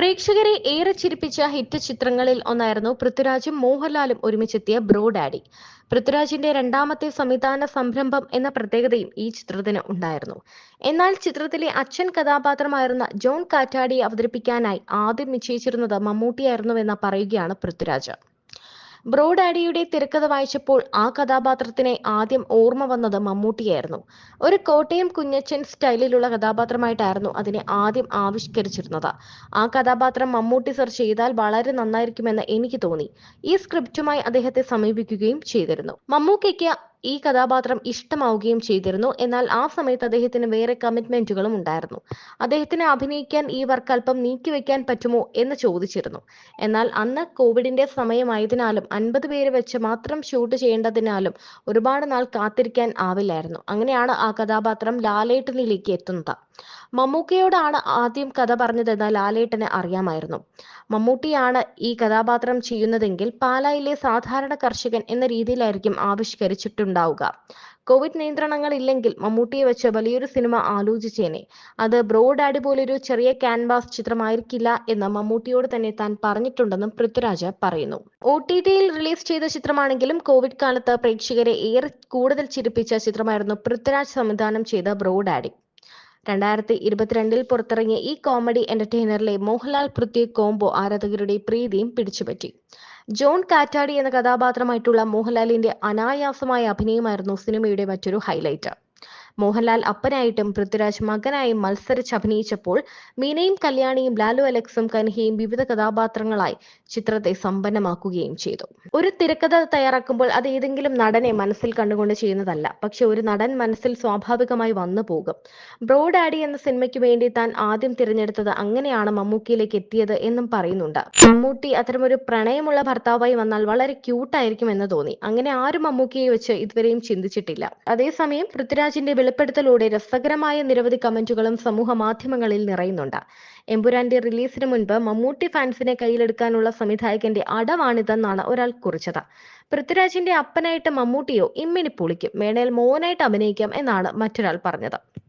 പ്രേക്ഷകരെ ഏറെ ചിരിപ്പിച്ച ഹിറ്റ് ചിത്രങ്ങളിൽ ഒന്നായിരുന്നു പൃഥ്വിരാജും മോഹൻലാലും ഒരുമിച്ചെത്തിയ ബ്രോ ഡാഡി. പൃഥ്വിരാജിന്റെ രണ്ടാമത്തെ സംവിധാന സംരംഭം എന്ന പ്രത്യേകതയും ഈ ചിത്രത്തിന് ഉണ്ടായിരുന്നു. എന്നാൽ ചിത്രത്തിലെ അച്ഛൻ കഥാപാത്രമായിരുന്ന ജോൺ കാറ്റാടിയെ അവതരിപ്പിക്കാനായി ആദ്യം നിശ്ചയിച്ചിരുന്നത് മമ്മൂട്ടിയായിരുന്നുവെന്ന് പറയുകയാണ് പൃഥ്വിരാജ്. ബ്രോ ഡാഡിയുടെ തിരക്കഥ വായിച്ചപ്പോൾ ആ കഥാപാത്രത്തിനെ ആദ്യം ഓർമ്മ വന്നത് മമ്മൂട്ടിയായിരുന്നു. ഒരു കോട്ടയം കുഞ്ഞച്ചൻ സ്റ്റൈലിലുള്ള കഥാപാത്രമായിട്ടായിരുന്നു അതിനെ ആദ്യം ആവിഷ്കരിച്ചിരുന്നത്. ആ കഥാപാത്രം മമ്മൂട്ടി സർ ചെയ്താൽ വളരെ നന്നായിരിക്കുമെന്ന് എനിക്ക് തോന്നി. ഈ സ്ക്രിപ്റ്റുമായി അദ്ദേഹത്തെ സമീപിക്കുകയും ചെയ്തിരുന്നു. മമ്മൂക്കയ്ക്ക് ഈ കഥാപാത്രം ഇഷ്ടമാവുകയും ചെയ്തിരുന്നു. എന്നാൽ ആ സമയത്ത് അദ്ദേഹത്തിന് വേറെ കമ്മിറ്റ്മെന്റുകളും ഉണ്ടായിരുന്നു. അദ്ദേഹത്തിന് അഭിനയിക്കാൻ ഈ വർക്ക് അല്പം നീക്കിവെക്കാൻ പറ്റുമോ എന്ന് ചോദിച്ചിരുന്നു. എന്നാൽ അന്ന് കോവിഡിന്റെ സമയമായതിനാലും 50 പേരെ വെച്ച് മാത്രം ഷൂട്ട് ചെയ്യേണ്ടതിനാലും ഒരുപാട് നാൾ കാത്തിരിക്കാൻ ആവില്ലായിരുന്നു. അങ്ങനെയാണ് ആ കഥാപാത്രം ലാലേട്ടനിലേക്ക് എത്തുന്നത്. മമ്മൂക്കയോടാണ് ആദ്യം കഥ പറഞ്ഞതെന്ന് ലാലേട്ടന് അറിയാമായിരുന്നു. മമ്മൂട്ടിയാണ് ഈ കഥാപാത്രം ചെയ്യുന്നതെങ്കിൽ പാലായിലെ സാധാരണ കർഷകൻ എന്ന രീതിയിലായിരിക്കും ആവിഷ്കരിച്ചിട്ടുണ്ടാവുക. കോവിഡ് നിയന്ത്രണങ്ങൾ ഇല്ലെങ്കിൽ മമ്മൂട്ടിയെ വെച്ച് വലിയൊരു സിനിമ ആലോചിച്ചേനെ. അത് ബ്രോ ഡാഡി പോലൊരു ചെറിയ ക്യാൻവാസ് ചിത്രമായിരിക്കില്ല എന്ന് മമ്മൂട്ടിയോട് തന്നെ താൻ പറഞ്ഞിട്ടുണ്ടെന്നും പൃഥ്വിരാജ് പറയുന്നു. OTT-യിൽ റിലീസ് ചെയ്ത ചിത്രമാണെങ്കിലും കോവിഡ് കാലത്ത് പ്രേക്ഷകരെ ഏറെ കൂടുതൽ ചിരിപ്പിച്ച ചിത്രമായിരുന്നു പൃഥ്വിരാജ് സംവിധാനം ചെയ്ത ബ്രോ ഡാഡി. 2022 പുറത്തിറങ്ങിയ ഈ കോമഡി എന്റർടൈനറിലെ മോഹൻലാൽ പൃഥ്വി കോംബോ ആരാധകരുടെ പ്രീതിയും പിടിച്ചുപറ്റി. ജോൺ കാറ്റാടി എന്ന കഥാപാത്രമായിട്ടുള്ള മോഹൻലാലിന്റെ അനായാസമായ അഭിനയമായിരുന്നു സിനിമയുടെ മറ്റൊരു ഹൈലൈറ്റ്. മോഹൻലാൽ അപ്പനായിട്ടും പൃഥ്വിരാജ് മകനായും മത്സരിച്ച് അഭിനയിച്ചപ്പോൾ മീനയും കല്യാണിയും ലാലു അലക്സും കൻഹയും വിവിധ കഥാപാത്രങ്ങളായി ചിത്രത്തെ സമ്പന്നമാക്കുകയും ചെയ്തു. ഒരു തിരക്കഥ തയ്യാറാക്കുമ്പോൾ അത് ഏതെങ്കിലും നടനെ മനസ്സിൽ കണ്ടുകൊണ്ട് ചെയ്യുന്നതല്ല. പക്ഷെ ഒരു നടൻ മനസ്സിൽ സ്വാഭാവികമായി വന്നു പോകും. ബ്രോ ഡാഡി എന്ന സിനിമയ്ക്ക് വേണ്ടി താൻ ആദ്യം തിരഞ്ഞെടുത്തത് അങ്ങനെയാണ് മമ്മൂക്കിയിലേക്ക് എത്തിയത് എന്നും പറയുന്നുണ്ട്. മമ്മൂട്ടി അത്തരമൊരു പ്രണയമുള്ള ഭർത്താവായി വന്നാൽ വളരെ ക്യൂട്ടായിരിക്കും എന്ന് തോന്നി. അങ്ങനെ ആരും മമ്മൂക്കിയെ വെച്ച് ഇതുവരെയും ചിന്തിച്ചിട്ടില്ല. അതേസമയം പൃഥ്വിരാജിന്റെ വെളിപ്പെടുത്തലോടെ രസകരമായ നിരവധി കമന്റുകളും സമൂഹ മാധ്യമങ്ങളിൽ നിറയുന്നുണ്ട്. എമ്പുരാന്റെ റിലീസിന് മുൻപ് മമ്മൂട്ടി ഫാൻസിനെ കയ്യിലെടുക്കാനുള്ള സംവിധായകന്റെ അടവാണിതെന്നാണ് ഒരാൾ കുറിച്ചത്. പൃഥ്വിരാജിന്റെ അപ്പനായിട്ട് മമ്മൂട്ടിയോ ഇമ്മിണി പൊളിക്കും, വേണേൽ മോനായിട്ട് അഭിനയിക്കാം എന്നാണ് മറ്റൊരാൾ പറഞ്ഞത്.